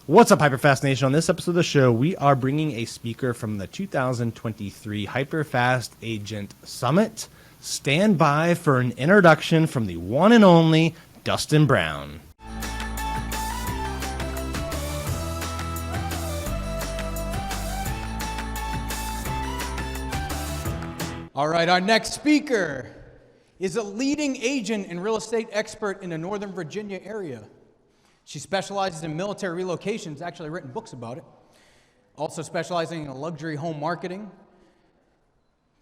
What's up, HyperFast Nation? On this episode of the show, we are bringing a speaker from the 2023 HyperFast Agent Summit. Stand by for an introduction from the one and only Dustin Brown. All right, our next speaker is a leading agent and real estate expert in the Northern Virginia area. She specializes in military relocations, actually written books about it. Also specializing in luxury home marketing.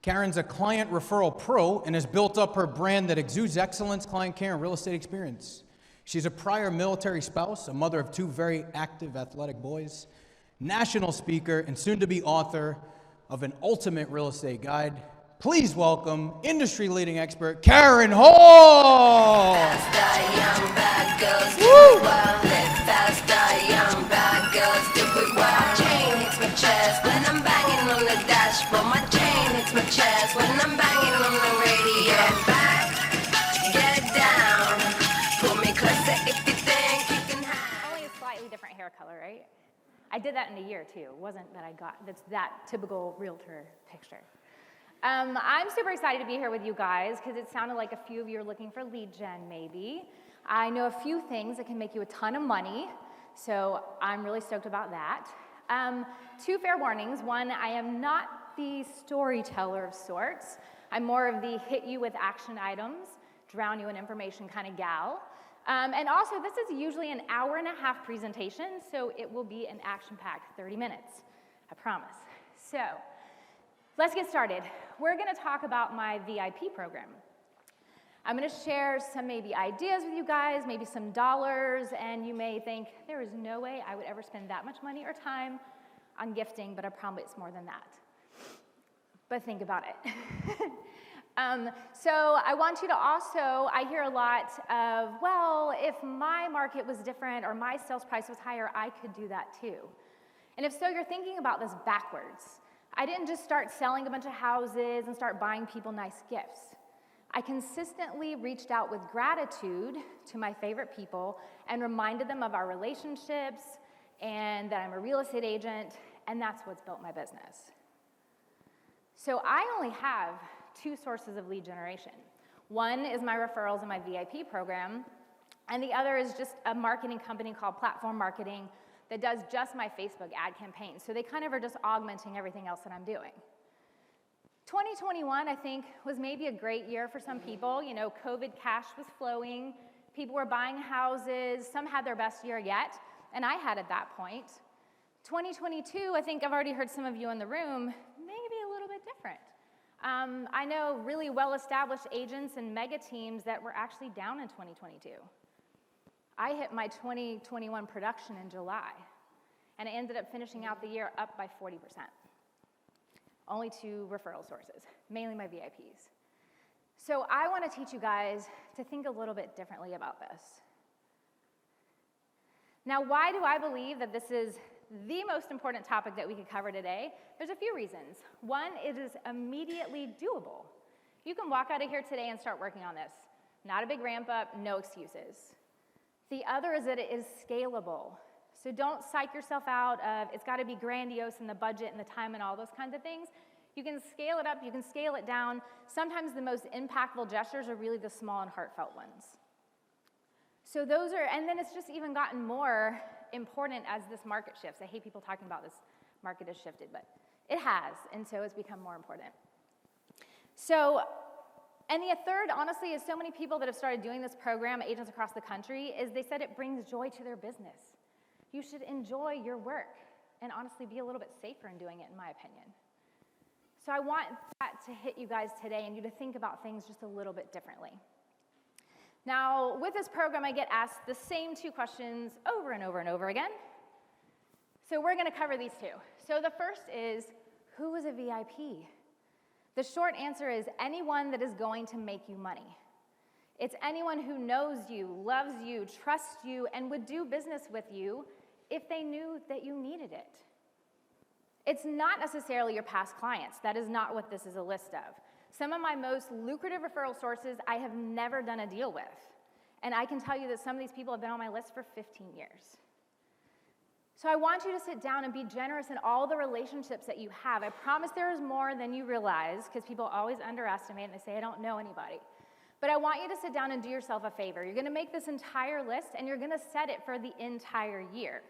Karin's a client referral pro and has built up her brand that exudes excellence, client care, and real estate experience. She's a prior military spouse, a mother of two very active athletic boys, national speaker, and soon-to-be author of an ultimate real estate guide. Please welcome industry-leading expert, Karin Hall! Faster, young bad girls, do it well. Live faster, young bad girls, do it well. Chain hits my chest when I'm banging on the dashboard. My chain hits my chest when I'm banging on the radio. Get back, get down. Pull me closer if you think you can have. Only a slightly different hair color, right? I did that in a year too. It wasn't that that's that typical realtor picture. I'm super excited to be here with you guys because it sounded like a few of you are looking for lead gen maybe. I know a few things that can make you a ton of money, so I'm really stoked about that. Two fair warnings. One, I am not the storyteller of sorts. I'm more of the hit you with action items, drown you in information kind of gal. And also, this is usually an hour-and-a-half presentation, so it will be an action-packed 30 minutes, I promise. So, let's get started. We're going to talk about my VIP program. I'm going to share some maybe ideas with you guys, maybe some dollars, and you may think, there is no way I would ever spend that much money or time on gifting, but I promise it's more than that. But think about it. So I want you to also, I hear a lot of, well, if my market was different or my sales price was higher, I could do that too. And if so, you're thinking about this backwards. I didn't just start selling a bunch of houses and start buying people nice gifts. I consistently reached out with gratitude to my favorite people and reminded them of our relationships and that I'm a real estate agent, and that's what's built my business. So I only have two sources of lead generation. One is my referrals in my VIP program, and the other is just a marketing company called Platform Marketing that does just my Facebook ad campaign. So they kind of are just augmenting everything else that I'm doing. 2021, I think, was maybe a great year for some people. You know, COVID cash was flowing. People were buying houses. Some had their best year yet, and I had at that point. 2022, I think I've already heard some of you in the room, maybe a little bit different. I know really well-established agents and mega teams that were actually down in 2022. I hit my 2021 production in July, and I ended up finishing out the year up by 40%. Only two referral sources, mainly my VIPs. So I want to teach you guys to think a little bit differently about this. Now, why do I believe that this is the most important topic that we could cover today? There's a few reasons. One, it is immediately doable. You can walk out of here today and start working on this. Not a big ramp up, no excuses. The other is that it is scalable. So don't psych yourself out of it's got to be grandiose in the budget and the time and all those kinds of things. You can scale it up, you can scale it down. Sometimes the most impactful gestures are really the small and heartfelt ones. So those are, and then it's just even gotten more important as this market shifts. I hate people talking about this market has shifted, but it has, and so it's become more important. So, and the third, honestly, is so many people that have started doing this program, agents across the country, is they said it brings joy to their business. You should enjoy your work and honestly be a little bit safer in doing it, in my opinion. So I want that to hit you guys today and you to think about things just a little bit differently. Now, with this program, I get asked the same two questions over and over and over again. So we're going to cover these two. So the first is, who is a VIP? The short answer is anyone that is going to make you money. It's anyone who knows you, loves you, trusts you, and would do business with you if they knew that you needed it. It's not necessarily your past clients. That is not what this is a list of. Some of my most lucrative referral sources I have never done a deal with. And I can tell you that some of these people have been on my list for 15 years. So I want you to sit down and be generous in all the relationships that you have. I promise there is more than you realize, because people always underestimate and they say, I don't know anybody. But I want you to sit down and do yourself a favor. You're going to make this entire list, and you're going to set it for the entire year.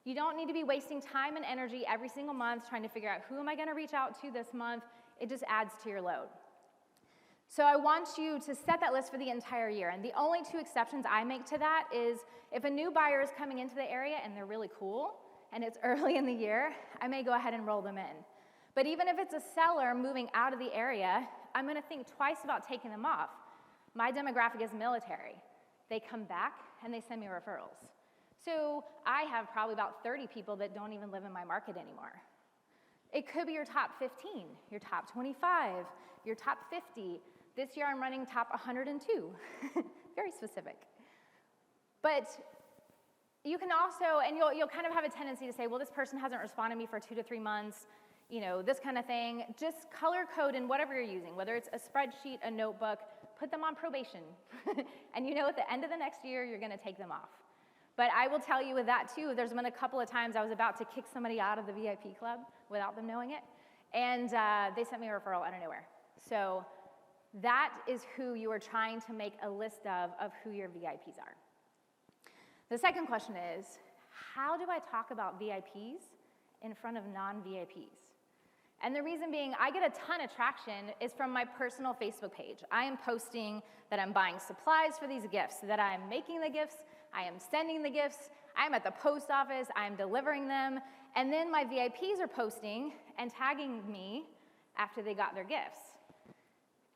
You don't need to be wasting time and energy every single month trying to figure out who am I going to reach out to this month. It just adds to your load. So I want you to set that list for the entire year. And the only two exceptions I make to that is if a new buyer is coming into the area and they're really cool and it's early in the year, I may go ahead and roll them in. But even if it's a seller moving out of the area, I'm going to think twice about taking them off. My demographic is military. They come back and they send me referrals. So I have probably about 30 people that don't even live in my market anymore. It could be your top 15, your top 25, your top 50. This year I'm running top 102, very specific. But you can also, and you'll kind of have a tendency to say, well, this person hasn't responded to me for 2 to 3 months, this kind of thing. Just color code in whatever you're using, whether it's a spreadsheet, a notebook, put them on probation. And at the end of the next year, you're gonna take them off. But I will tell you with that too, there's been a couple of times I was about to kick somebody out of the VIP club without them knowing it, and they sent me a referral out of nowhere. So that is who you are trying to make a list of who your VIPs are. The second question is, how do I talk about VIPs in front of non-VIPs? And the reason being, I get a ton of traction is from my personal Facebook page. I am posting that I'm buying supplies for these gifts, that I'm making the gifts, I am sending the gifts, I'm at the post office, I'm delivering them, and then my VIPs are posting and tagging me after they got their gifts.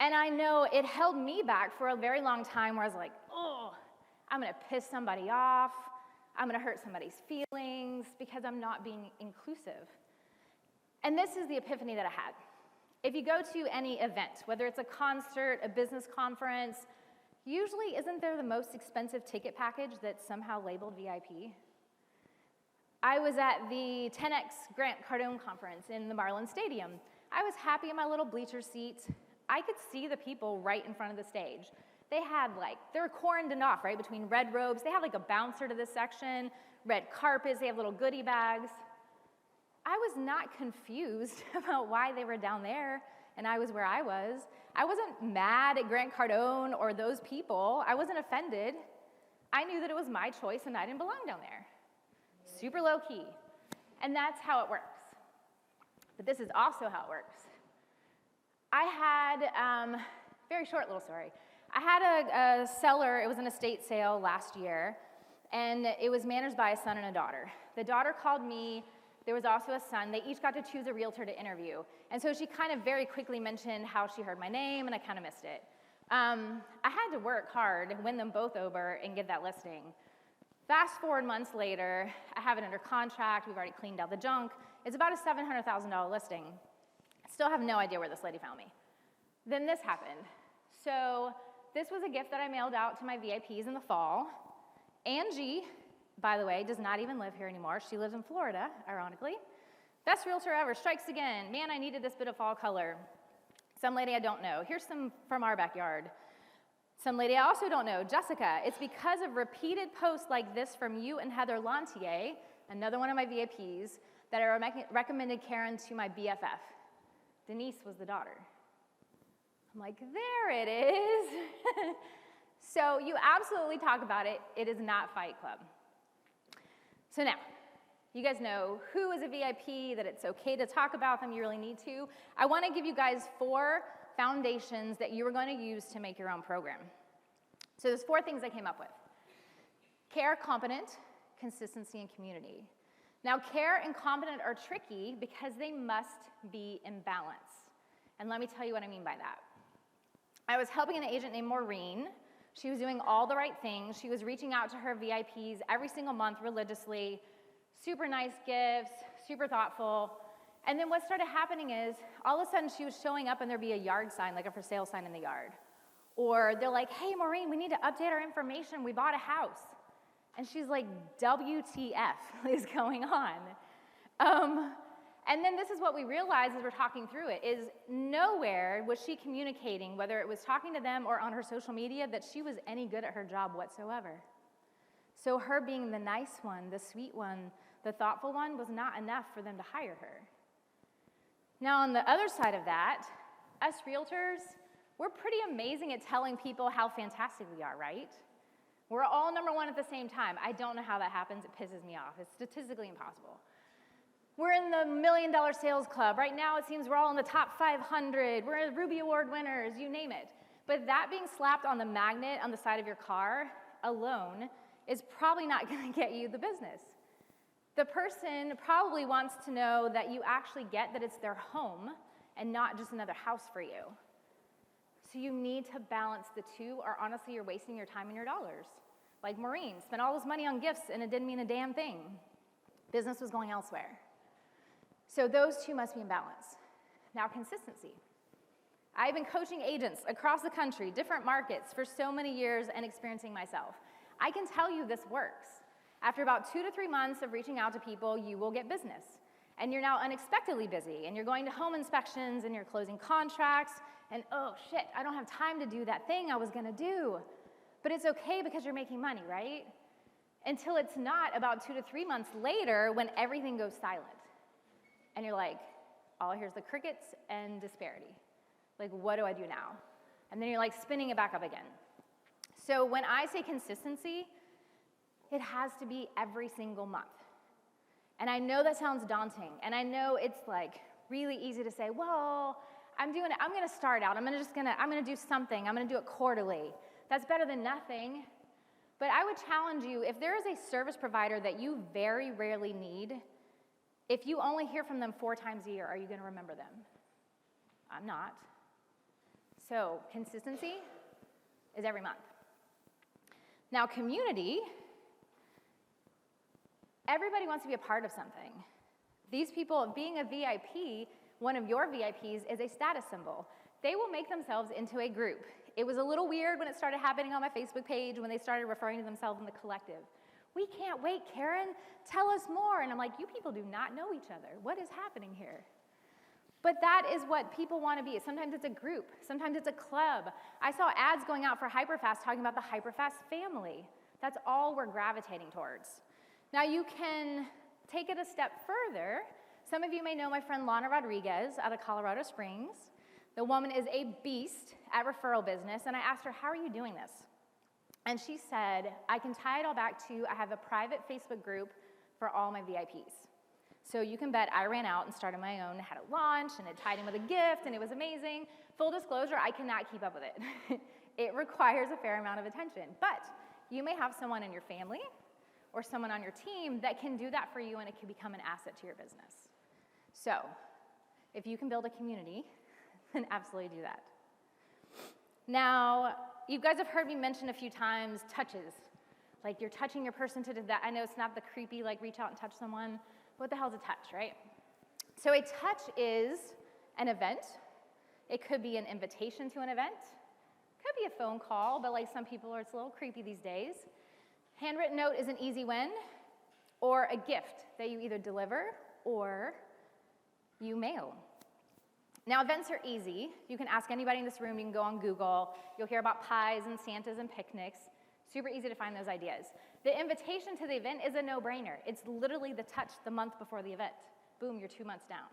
And I know it held me back for a very long time where I was like, oh, I'm gonna piss somebody off, I'm gonna hurt somebody's feelings because I'm not being inclusive. And this is the epiphany that I had. If you go to any event, whether it's a concert, a business conference, usually isn't there the most expensive ticket package that's somehow labeled VIP? I was at the 10X Grant Cardone conference in the Marlin Stadium. I was happy in my little bleacher seat. I could see the people right in front of the stage. They had they were cordoned off, right, between red robes. They have a bouncer to this section, red carpets, they have little goodie bags. I was not confused about why they were down there and I was where I was. I wasn't mad at Grant Cardone or those people. I wasn't offended. I knew that it was my choice and I didn't belong down there. Super low key. And that's how it works. But this is also how it works. I had, very short little story. I had a seller, it was an estate sale last year, and it was managed by a son and a daughter. The daughter called me. There was also a son. They each got to choose a realtor to interview. And so she kind of very quickly mentioned how she heard my name, and I kind of missed it. I had to work hard, win them both over, and get that listing. Fast forward months later, I have it under contract. We've already cleaned out the junk. It's about a $700,000 listing. I still have no idea where this lady found me. Then this happened. So this was a gift that I mailed out to my VIPs in the fall. Angie, by the way, does not even live here anymore. She lives in Florida, ironically. Best realtor ever, strikes again. Man, I needed this bit of fall color. Some lady I don't know. Here's some from our backyard. Some lady I also don't know, Jessica. It's because of repeated posts like this from you and Heather Lantier, another one of my VIPs, that I recommended Karin to my BFF. Denise was the daughter. I'm like, there it is. So you absolutely talk about it. It is not Fight Club. So now, you guys know who is a VIP, that it's okay to talk about them, you really need to. I want to give you guys 4 foundations that you are going to use to make your own program. So there's 4 things I came up with. Care, competent, consistency, and community. Now, care and competent are tricky because they must be in balance. And let me tell you what I mean by that. I was helping an agent named Maureen. She was doing all the right things. She was reaching out to her VIPs every single month religiously. Super nice gifts, super thoughtful. And then what started happening is, all of a sudden she was showing up and there'd be a yard sign, like a for sale sign in the yard. Or they're like, hey, Maureen, we need to update our information. We bought a house. And she's like, WTF is going on? And then this is what we realized as we're talking through it, is nowhere was she communicating, whether it was talking to them or on her social media, that she was any good at her job whatsoever. So her being the nice one, the sweet one, the thoughtful one, was not enough for them to hire her. Now, on the other side of that, us realtors, we're pretty amazing at telling people how fantastic we are, right? We're all number one at the same time. I don't know how that happens. It pisses me off. It's statistically impossible. We're in the $1 million sales club. Right now, it seems we're all in the top 500. We're Ruby Award winners, you name it. But that being slapped on the magnet on the side of your car alone is probably not going to get you the business. The person probably wants to know that you actually get that it's their home and not just another house for you. So you need to balance the two, or honestly, you're wasting your time and your dollars. Like Maureen spent all this money on gifts and it didn't mean a damn thing. Business was going elsewhere. So those two must be in balance. Now, consistency. I've been coaching agents across the country, different markets, for so many years and experiencing myself. I can tell you this works. After about 2 to 3 months of reaching out to people, you will get business. And you're now unexpectedly busy, and you're going to home inspections, and you're closing contracts, and oh shit, I don't have time to do that thing I was gonna do. But it's okay because you're making money, right? Until it's not about 2 to 3 months later when everything goes silent. And you're like, all here's the crickets and disparity. Like, what do I do now? And then you're like spinning it back up again. So when I say consistency, it has to be every single month. And I know that sounds daunting, and I know it's like really easy to say, well, I'm gonna start out, I'm gonna do something, I'm gonna do it quarterly. That's better than nothing. But I would challenge you, if there is a service provider that you very rarely need, if you only hear from them 4 times a year, are you gonna remember them? I'm not. So consistency is every month. Now, community, everybody wants to be a part of something. These people, being a VIP, one of your VIPs is a status symbol. They will make themselves into a group. It was a little weird when it started happening on my Facebook page, when they started referring to themselves in the collective. We can't wait, Karin, tell us more. And I'm like, you people do not know each other. What is happening here? But that is what people want to be. Sometimes it's a group. Sometimes it's a club. I saw ads going out for HyperFast talking about the HyperFast family. That's all we're gravitating towards. Now, you can take it a step further. Some of you may know my friend Lana Rodriguez out of Colorado Springs. The woman is a beast at referral business, and I asked her, how are you doing this? And she said, I can tie it all back to, I have a private Facebook group for all my VIPs. So you can bet I ran out and started my own, had a launch, and it tied in with a gift, and it was amazing. Full disclosure, I cannot keep up with it. It requires a fair amount of attention. But you may have someone in your family or someone on your team that can do that for you, and it can become an asset to your business. So if you can build a community, then absolutely do that. Now, you guys have heard me mention a few times touches. Like you're touching your person to do that. I know it's not the creepy, like reach out and touch someone. What the hell's a touch, right? So a touch is an event. It could be an invitation to an event. It could be a phone call, but like some people it's a little creepy these days. Handwritten note is an easy win, or a gift that you either deliver or you mail. Now, events are easy. You can ask anybody in this room. You can go on Google. You'll hear about pies and Santas and picnics. Super easy to find those ideas. The invitation to the event is a no-brainer. It's literally the touch the month before the event. Boom, you're 2 months down.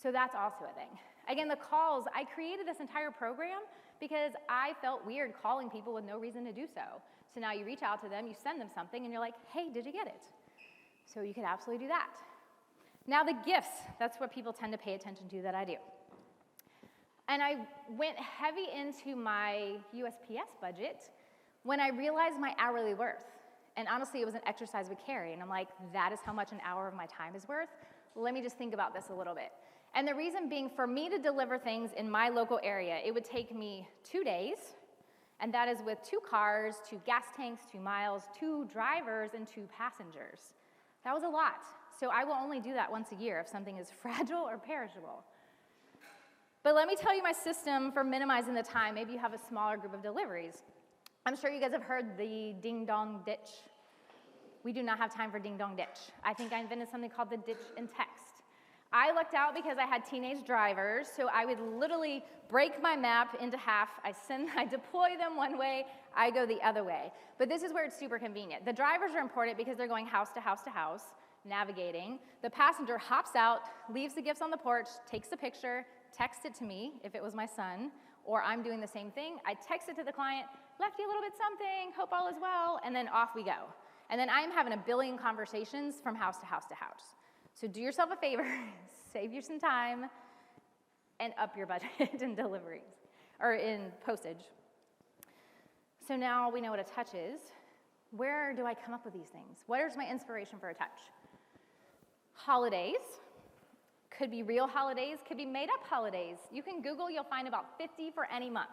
So that's also a thing. Again, the calls, I created this entire program because I felt weird calling people with no reason to do so. So now you reach out to them, you send them something, and you're like, hey, did you get it? So you could absolutely do that. Now the gifts, that's what people tend to pay attention to that I do. And I went heavy into my USPS budget when I realized my hourly worth. And honestly, it was an exercise with Karin. And I'm like, that is how much an hour of my time is worth? Let me just think about this a little bit. And the reason being, for me to deliver things in my local area, it would take me 2 days, and that is with 2 cars, 2 gas tanks, 2 miles, 2 drivers, and 2 passengers. That was a lot. So I will only do that once a year if something is fragile or perishable. But let me tell you my system for minimizing the time. Maybe you have a smaller group of deliveries. I'm sure you guys have heard the ding-dong ditch. We do not have time for ding-dong ditch. I think I invented something called the ditch in text. I lucked out because I had teenage drivers, so I would literally break my map into half. I deploy them one way, I go the other way. But this is where it's super convenient. The drivers are important because they're going house to house to house, navigating. The passenger hops out, leaves the gifts on the porch, takes the picture, texts it to me if it was my son, or I'm doing the same thing. I text it to the client, left you a little bit something, hope all is well, and then off we go. And then I'm having a billion conversations from house to house to house. So do yourself a favor, save you some time, and up your budget in deliveries, or in postage. So now we know what a touch is. Where do I come up with these things? Where's my inspiration for a touch? Holidays. Could be real holidays, could be made-up holidays. You can Google, you'll find about 50 for any month.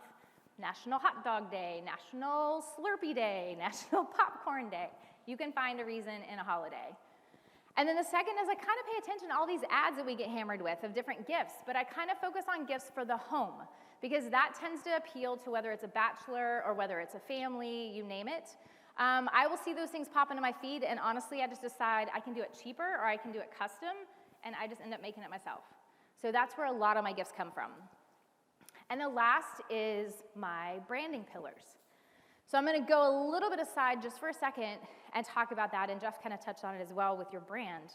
National Hot Dog Day, National Slurpee Day, National Popcorn Day. You can find a reason in a holiday. And then the second is I kind of pay attention to all these ads that we get hammered with of different gifts, but I kind of focus on gifts for the home because that tends to appeal to whether it's a bachelor or whether it's a family, you name it. I will see those things pop into my feed, and honestly, I just decide I can do it cheaper or I can do it custom, and I just end up making it myself. So that's where a lot of my gifts come from. And the last is my branding pillars. So I'm going to go a little bit aside just for a second and talk about that, and Jeff kind of touched on it as well with your brand.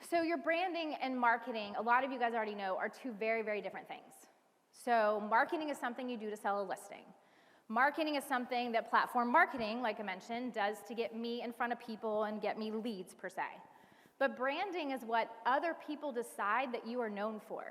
So your branding and marketing, a lot of you guys already know, are two very, very different things. So marketing is something you do to sell a listing. Marketing is something that platform marketing, like I mentioned, does to get me in front of people and get me leads per se. But branding is what other people decide that you are known for.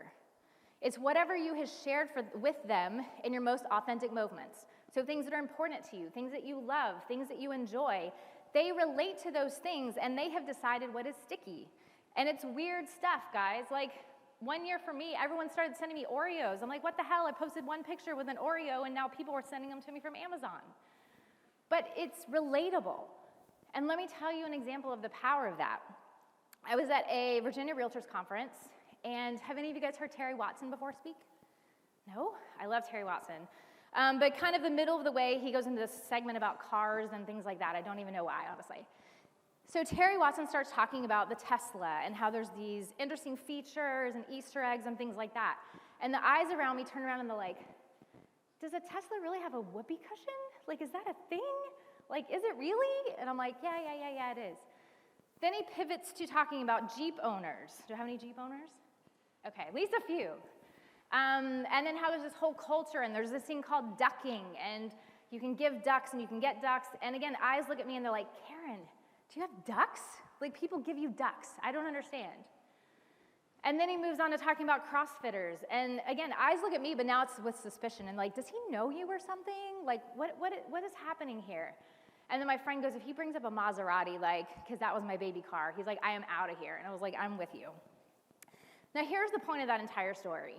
It's whatever you have shared with them in your most authentic moments. So things that are important to you, things that you love, things that you enjoy, they relate to those things and they have decided what is sticky. And it's weird stuff, guys. Like 1 year for me, everyone started sending me Oreos. I'm like, what the hell? I posted one picture with an Oreo and now people are sending them to me from Amazon. But it's relatable. And let me tell you an example of the power of that. I was at a Virginia Realtors conference, and have any of you guys heard Terry Watson before speak? No? I love Terry Watson. But kind of the middle of the way, he goes into this segment about cars and things like that. I don't even know why, honestly. So Terry Watson starts talking about the Tesla and how there's these interesting features and Easter eggs and things like that. And the eyes around me turn around and they're like, does a Tesla really have a whoopee cushion? Like, is that a thing? Like, is it really? And I'm like, yeah, it is. Then he pivots to talking about Jeep owners. Do I have any Jeep owners? Okay, at least a few. And then how there's this whole culture, and there's this thing called ducking, and you can give ducks and you can get ducks. And again, eyes look at me and they're like, Karin, do you have ducks? Like, people give you ducks. I don't understand. And then he moves on to talking about CrossFitters. And again, eyes look at me, but now it's with suspicion. And like, does he know you or something? Like, what is happening here? And then my friend goes, if he brings up a Maserati, like, because that was my baby car, he's like, I am out of here. And I was like, I'm with you. Now, here's the point of that entire story.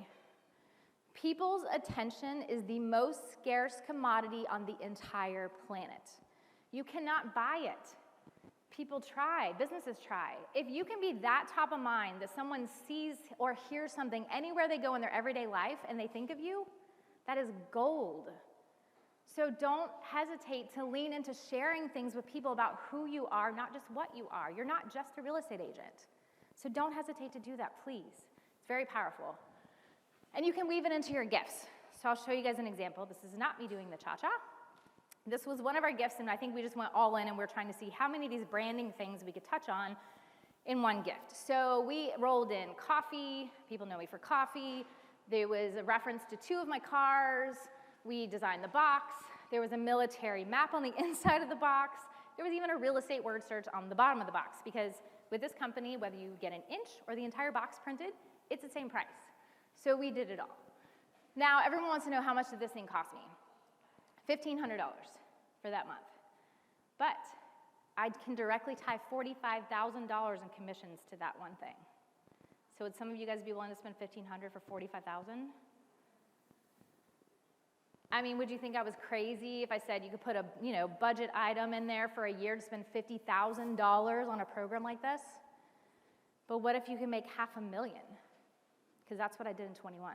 People's attention is the most scarce commodity on the entire planet. You cannot buy it. People try, businesses try. If you can be that top of mind that someone sees or hears something anywhere they go in their everyday life and they think of you, that is gold. So don't hesitate to lean into sharing things with people about who you are, not just what you are. You're not just a real estate agent. So don't hesitate to do that, please. It's very powerful. And you can weave it into your gifts. So I'll show you guys an example. This is not me doing the cha-cha. This was one of our gifts, and I think we just went all in, and we're trying to see how many of these branding things we could touch on in one gift. So we rolled in coffee. People know me for coffee. There was a reference to 2 of my cars. We designed the box. There was a military map on the inside of the box. There was even a real estate word search on the bottom of the box, because with this company, whether you get an inch or the entire box printed, it's the same price. So we did it all. Now, everyone wants to know how much did this thing cost me? $1,500 for that month. But I can directly tie $45,000 in commissions to that one thing. So would some of you guys be willing to spend $1,500 for $45,000? I mean, would you think I was crazy if I said you could put a budget item in there for a year to spend $50,000 on a program like this? But what if you can make $500,000? Because that's what I did in 21.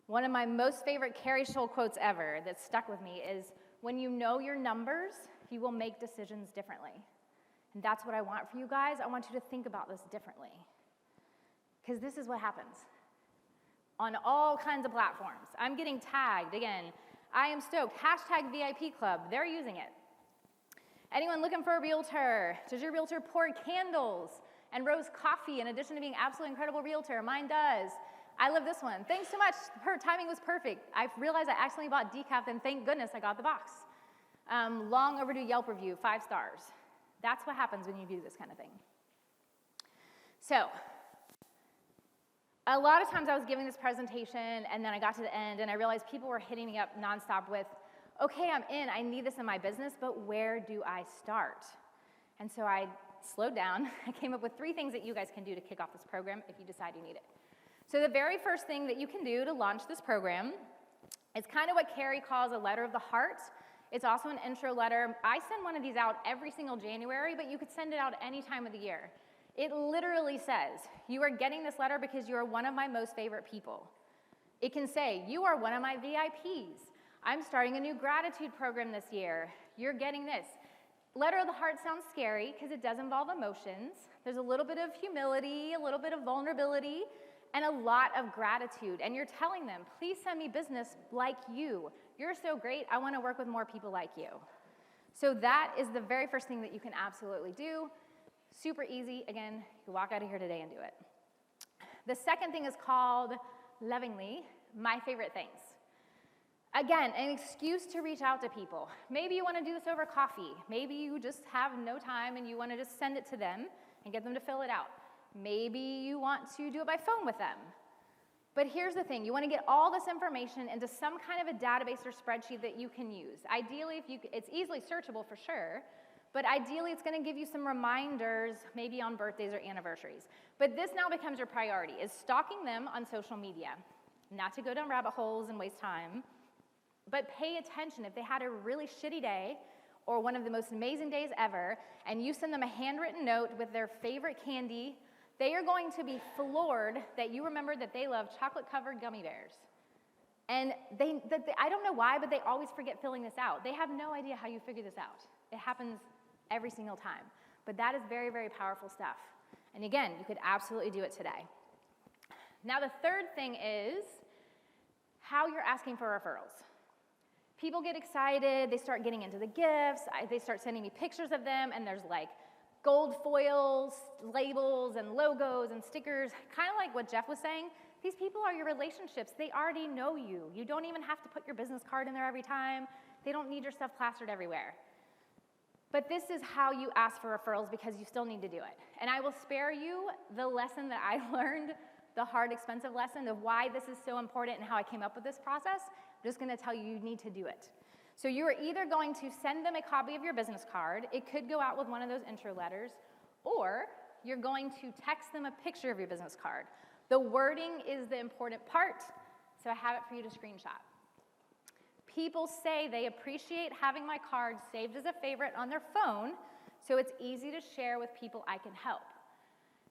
One of my most favorite Carrie Scholl quotes ever that stuck with me is, when you know your numbers, you will make decisions differently. And that's what I want for you guys. I want you to think about this differently. Because this is what happens on all kinds of platforms. I'm getting tagged. Again, I am stoked. Hashtag VIP Club. They're using it. Anyone looking for a realtor? Does your realtor pour candles and roast coffee in addition to being absolutely incredible realtor? Mine does. I love this one. Thanks so much. Her timing was perfect. I realized I accidentally bought decaf, and thank goodness I got the box. Long overdue Yelp review, 5 stars. That's what happens when you do this kind of thing. So, a lot of times I was giving this presentation, and then I got to the end, and I realized people were hitting me up nonstop with, okay, I'm in, I need this in my business, but where do I start? And so I slowed down. I came up with 3 things that you guys can do to kick off this program if you decide you need it. So the very first thing that you can do to launch this program is kind of what Carrie calls a letter of the heart. It's also an intro letter. I send one of these out every single January, but you could send it out any time of the year. It literally says, you are getting this letter because you are one of my most favorite people. It can say, you are one of my VIPs. I'm starting a new gratitude program this year. You're getting this. Letter of the heart sounds scary because it does involve emotions. There's a little bit of humility, a little bit of vulnerability, and a lot of gratitude. And you're telling them, please send me business like you. You're so great. I want to work with more people like you. So that is the very first thing that you can absolutely do. Super easy. Again, you walk out of here today and do it. The second thing is called, lovingly, my favorite things. Again, an excuse to reach out to people. Maybe you want to do this over coffee. Maybe you just have no time and you want to just send it to them and get them to fill it out. Maybe you want to do it by phone with them. But here's the thing. You want to get all this information into some kind of a database or spreadsheet that you can use. Ideally, it's easily searchable for sure, but ideally it's going to give you some reminders, maybe on birthdays or anniversaries. But this now becomes your priority, is stalking them on social media. Not to go down rabbit holes and waste time, but pay attention. If they had a really shitty day or one of the most amazing days ever, and you send them a handwritten note with their favorite candy, they are going to be floored that you remembered that they love chocolate-covered gummy bears. And I don't know why, but they always forget filling this out. They have no idea how you figure this out. It happens every single time. But that is very, very powerful stuff. And again, you could absolutely do it today. Now, the third thing is how you're asking for referrals. People get excited, they start getting into the gifts, they start sending me pictures of them, and there's like gold foils, labels, and logos, and stickers, kind of like what Jeff was saying. These people are your relationships. They already know you. You don't even have to put your business card in there every time. They don't need your stuff plastered everywhere. But this is how you ask for referrals because you still need to do it. And I will spare you the lesson that I learned, the hard, expensive lesson of why this is so important and how I came up with this process. I'm just going to tell you, you need to do it. So you are either going to send them a copy of your business card. It could go out with one of those intro letters. Or you're going to text them a picture of your business card. The wording is the important part, so I have it for you to screenshot. People say they appreciate having my card saved as a favorite on their phone, so it's easy to share with people I can help.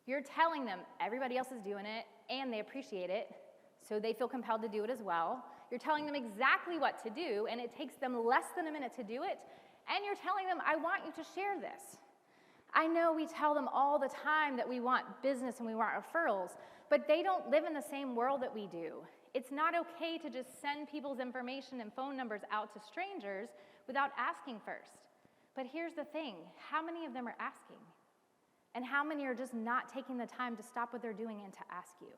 You're telling them everybody else is doing it, and they appreciate it, so they feel compelled to do it as well. You're telling them exactly what to do, and it takes them less than a minute to do it, and you're telling them, I want you to share this. I know we tell them all the time that we want business and we want referrals, but they don't live in the same world that we do. It's not okay to just send people's information and phone numbers out to strangers without asking first. But here's the thing, how many of them are asking? And how many are just not taking the time to stop what they're doing and to ask you?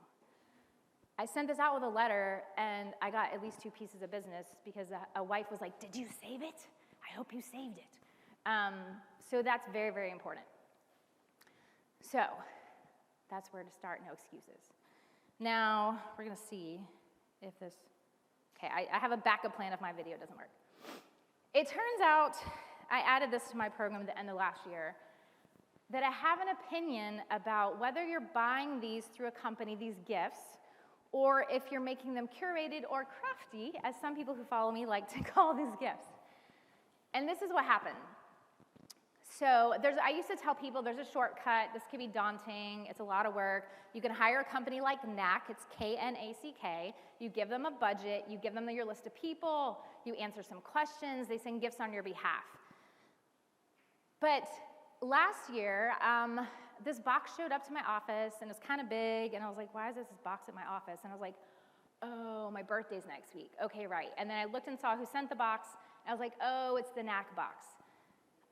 I sent this out with a letter, and I got at least 2 pieces of business because a wife was like, did you save it? I hope you saved it. So that's very, very important. So that's where to start, no excuses. Now, we're going to see if this, okay, I have a backup plan if my video doesn't work. It turns out, I added this to my program at the end of last year, that I have an opinion about whether you're buying these through a company, these gifts, or if you're making them curated or crafty, as some people who follow me like to call these gifts. And this is what happened. So I used to tell people there's a shortcut. This could be daunting. It's a lot of work. You can hire a company like Knack. It's K-N-A-C-K. You give them a budget. You give them your list of people. You answer some questions. They send gifts on your behalf. But last year, this box showed up to my office, and it's kind of big, and I was like, why is this box at my office? And I was like, oh, my birthday's next week. Okay, right. And then I looked and saw who sent the box, and I was like, oh, it's the knack box.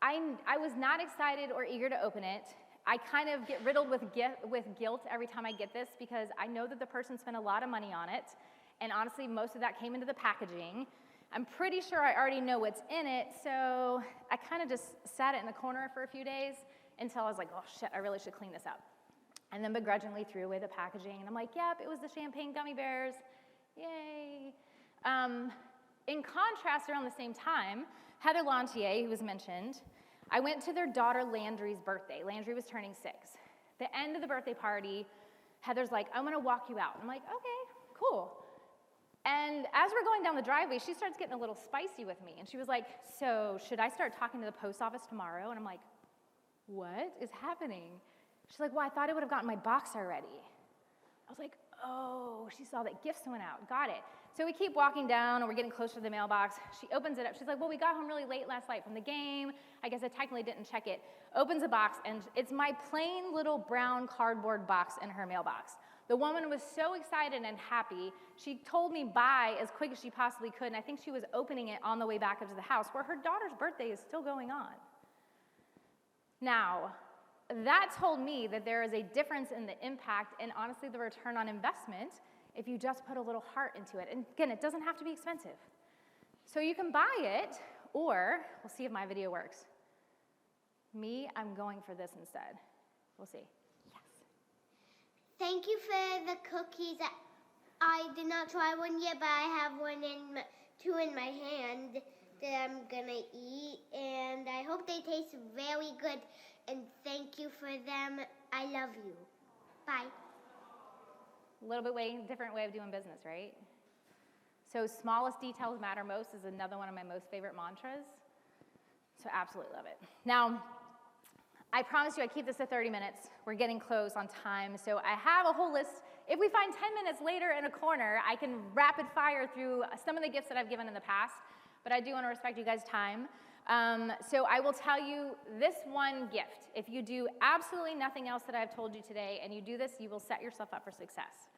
I was not excited or eager to open it. I kind of get riddled with guilt every time I get this because I know that the person spent a lot of money on it, and honestly, most of that came into the packaging. I'm pretty sure I already know what's in it, so I kind of just sat it in the corner for a few days until I was like, oh shit, I really should clean this up. And then begrudgingly threw away the packaging, and I'm like, yep, it was the champagne gummy bears, yay. In contrast, around the same time, Heather Lantier, who was mentioned, I went to their daughter Landry's birthday. Landry was turning 6. The end of the birthday party, Heather's like, I'm gonna walk you out. I'm like, okay, cool. And as we're going down the driveway, she starts getting a little spicy with me. And she was like, so should I start talking to the post office tomorrow? And I'm like, what is happening? She's like, well, I thought I would have gotten my box already. I was like, oh, she saw that gifts went out. Got it. So we keep walking down, and we're getting closer to the mailbox. She opens it up. She's like, well, we got home really late last night from the game. I guess I technically didn't check it. Opens the box, and it's my plain little brown cardboard box in her mailbox. The woman was so excited and happy. She told me bye as quick as she possibly could, and I think she was opening it on the way back up to the house where her daughter's birthday is still going on. Now, that told me that there is a difference in the impact and honestly the return on investment if you just put a little heart into it. And again, it doesn't have to be expensive. So you can buy it, or we'll see if my video works. Me, I'm going for this instead. We'll see. Yes. Thank you for the cookies. I did not try one yet, but I have two in my hand that I'm gonna eat, and I hope they taste very good. And thank you for them. I love you. Bye. A little bit different way of doing business, right? So smallest details matter most is another one of my most favorite mantras. So absolutely love it. Now, I promise you I keep this to 30 minutes. We're getting close on time. So I have a whole list. If we find 10 minutes later in a corner, I can rapid fire through some of the gifts that I've given in the past. But I do want to respect you guys' time. So I will tell you this one gift. If you do absolutely nothing else that I've told you today and you do this, you will set yourself up for success.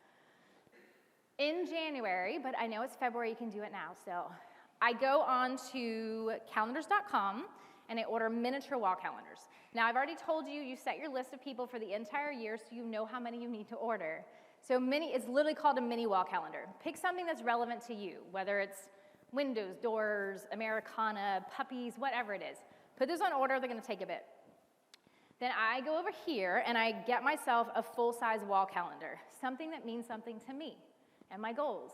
In January, but I know it's February, you can do it now still. I go on to calendars.com and I order miniature wall calendars. Now I've already told you, you set your list of people for the entire year so you know how many you need to order. So it's literally called a mini wall calendar. Pick something that's relevant to you, whether it's windows, doors, Americana, puppies, whatever it is. Put those on order, they're gonna take a bit. Then I go over here and I get myself a full-size wall calendar, something that means something to me and my goals.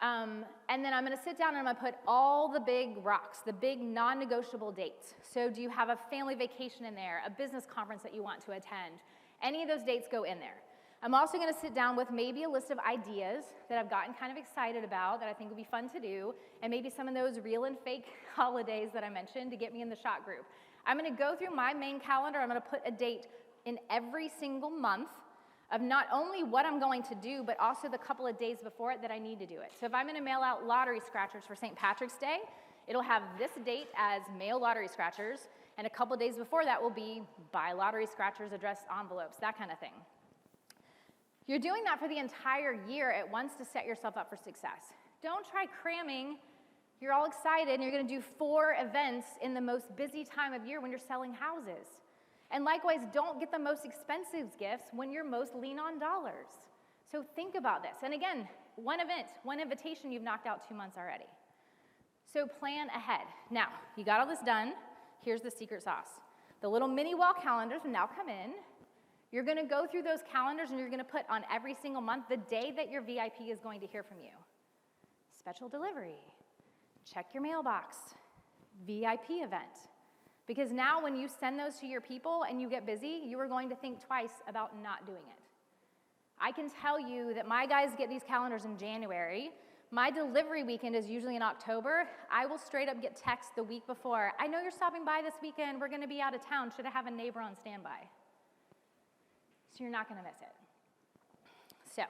And then I'm gonna sit down and I'm gonna put all the big rocks, the big non-negotiable dates. So do you have a family vacation in there, a business conference that you want to attend? Any of those dates go in there. I'm also gonna sit down with maybe a list of ideas that I've gotten kind of excited about that I think would be fun to do, and maybe some of those real and fake holidays that I mentioned to get me in the shot group. I'm gonna go through my main calendar, I'm gonna put a date in every single month of not only what I'm going to do, but also the couple of days before it that I need to do it. So if I'm gonna mail out lottery scratchers for St. Patrick's Day, it'll have this date as mail lottery scratchers, and a couple of days before that will be buy lottery scratchers, addressed envelopes, that kind of thing. You're doing that for the entire year at once to set yourself up for success. Don't try cramming. You're all excited and you're gonna do 4 events in the most busy time of year when you're selling houses. And likewise, don't get the most expensive gifts when you're most lean on dollars. So think about this. And again, one event, one invitation, you've knocked out 2 months already. So plan ahead. Now, you got all this done. Here's the secret sauce. The little mini wall calendars will now come in. You're gonna go through those calendars and you're gonna put on every single month the day that your VIP is going to hear from you. Special delivery, check your mailbox, VIP event. Because now when you send those to your people and you get busy, you are going to think twice about not doing it. I can tell you that my guys get these calendars in January. My delivery weekend is usually in October. I will straight up get text the week before. I know you're stopping by this weekend. We're gonna be out of town. Should I have a neighbor on standby? So you're not gonna miss it. So,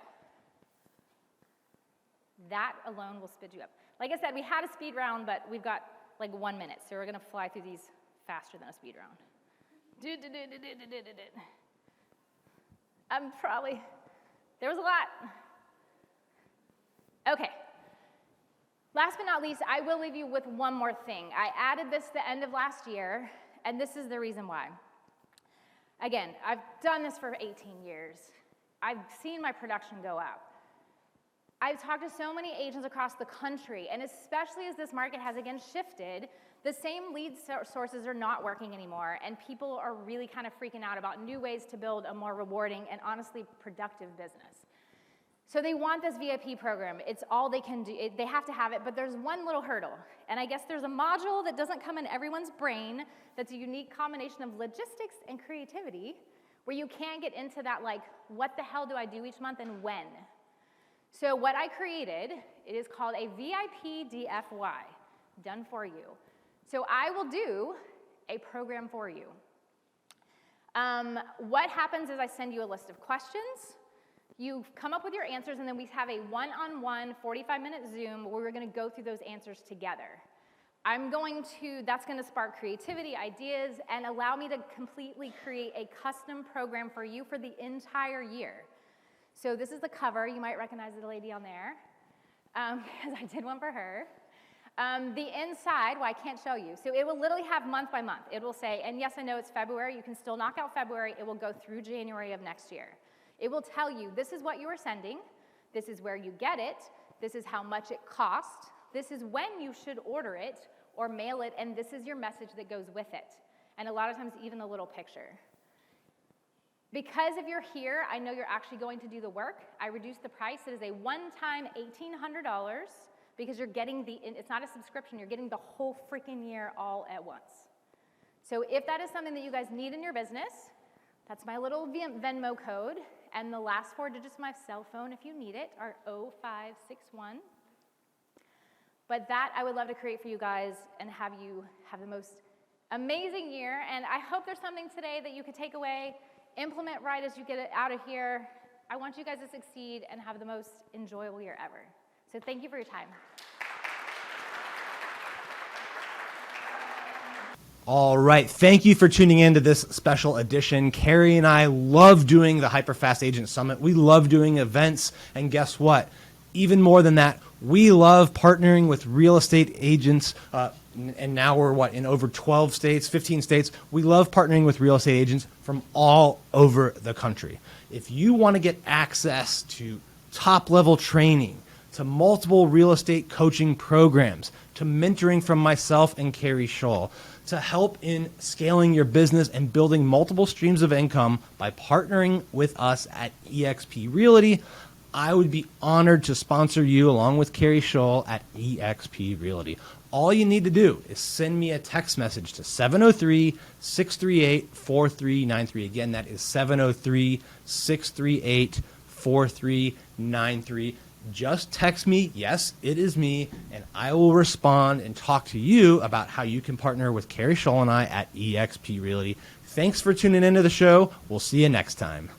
that alone will speed you up. Like I said, we had a speed round, but we've got like 1 minute, so we're gonna fly through these faster than a speed round. There was a lot. Okay. Last but not least, I will leave you with one more thing. I added this the end of last year, and this is the reason why. Again, I've done this for 18 years. I've seen my production go up. I've talked to so many agents across the country, and especially as this market has again shifted, the same lead sources are not working anymore, and people are really kind of freaking out about new ways to build a more rewarding and honestly productive business. So they want this VIP program. It's all they can do. They have to have it, but there's one little hurdle, and I guess there's a module that doesn't come in everyone's brain that's a unique combination of logistics and creativity, where you can't get into that, like, what the hell do I do each month and when? So what I created, it is called a VIP DFY, done for you. So I will do a program for you. What happens is I send you a list of questions. You come up with your answers, and then we have a one-on-one 45-minute Zoom where we're going to go through those answers together. That's going to spark creativity, ideas, and allow me to completely create a custom program for you for the entire year. So this is the cover. You might recognize the lady on there, because I did one for her. The inside, well, I can't show you. So it will literally have month by month. It will say, and yes, I know it's February. You can still knock out February. It will go through January of next year. It will tell you, this is what you are sending. This is where you get it. This is how much it costs. This is when you should order it or mail it, and this is your message that goes with it. And a lot of times, even a little picture. Because if you're here, I know you're actually going to do the work. I reduced the price. It is a one-time $1,800 because you're getting it's not a subscription, you're getting the whole freaking year all at once. So if that is something that you guys need in your business, that's my little Venmo code, and the last 4 digits of my cell phone, if you need it, are 0561. But that I would love to create for you guys and have you have the most amazing year. And I hope there's something today that you could take away, implement right as you get it out of here. I want you guys to succeed and have the most enjoyable year ever. So thank you for your time. All right. Thank you for tuning in to this special edition. Carrie and I love doing the HyperFast Agent Summit. We love doing events. And guess what? Even more than that, we love partnering with real estate agents. And now we're, in over 12 states, 15 states. We love partnering with real estate agents from all over the country. If you want to get access to top-level training, to multiple real estate coaching programs, to mentoring from myself and Carrie Scholl, to help in scaling your business and building multiple streams of income by partnering with us at eXp Realty, I would be honored to sponsor you along with Carrie Scholl at eXp Realty. All you need to do is send me a text message to 703-638-4393. Again, that is 703-638-4393. Just text me, yes, it is me, and I will respond and talk to you about how you can partner with Carrie Scholl and I at eXp Realty. Thanks for tuning into the show. We'll see you next time.